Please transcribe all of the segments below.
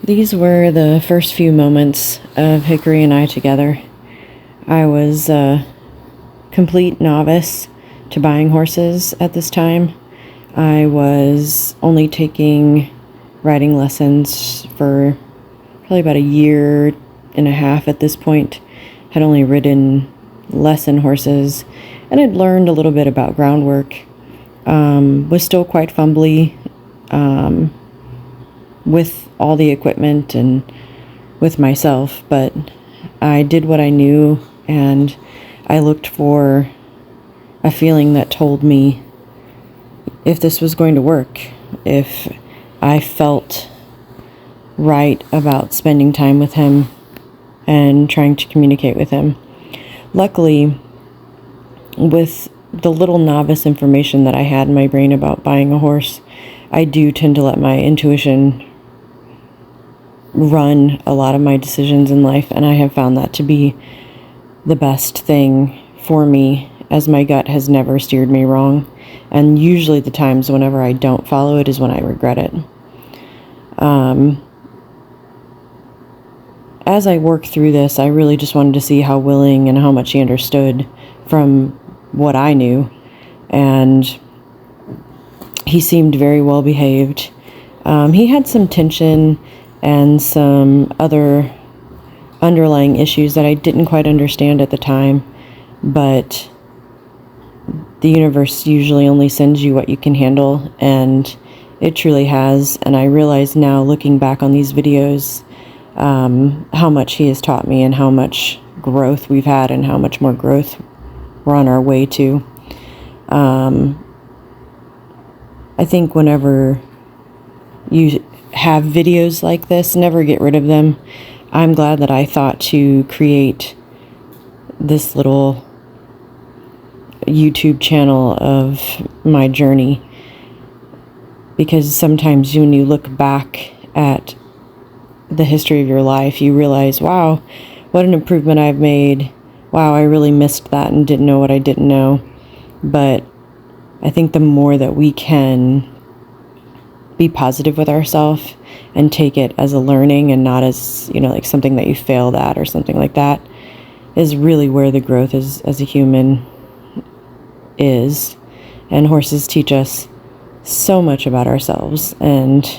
These were the first few moments of Hickory and I together. I was a complete novice to buying horses at this time. I was only taking riding lessons for probably about a year and a half at this point. Had only ridden lesson horses and had learned a little bit about groundwork. Was still quite fumbly with all the equipment and with myself, but I did what I knew, and I looked for a feeling that told me if this was going to work, if I felt right about spending time with him and trying to communicate with him. Luckily, with the little novice information that I had in my brain about buying a horse, I do tend to let my intuition run a lot of my decisions in life, and I have found that to be the best thing for me, as my gut has never steered me wrong. And usually the times whenever I don't follow it is when I regret it. As I worked through this, I really just wanted to see how willing and how much he understood from what I knew. And he seemed very well behaved. He had some tension and some other underlying issues that I didn't quite understand at the time, but the universe usually only sends you what you can handle, and it truly has. And I realize now, looking back on these videos, how much he has taught me and how much growth we've had and how much more growth we're on our way to. I think whenever you have videos like this, never get rid of them. I'm glad that I thought to create this little YouTube channel of my journey, because sometimes when you look back at the history of your life, you realize, wow, what an improvement I've made. Wow, I really missed that and didn't know what I didn't know. But I think the more that we can be positive with ourselves and take it as a learning and not as, like something that you failed at or something like that, is really where the growth is as a human is. And horses teach us so much about ourselves. And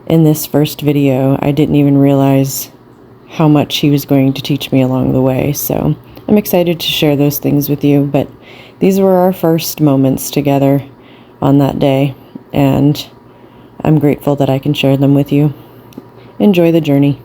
in this first video, I didn't even realize how much he was going to teach me along the way. So I'm excited to share those things with you. But these were our first moments together on that day, and I'm grateful that I can share them with you. Enjoy the journey.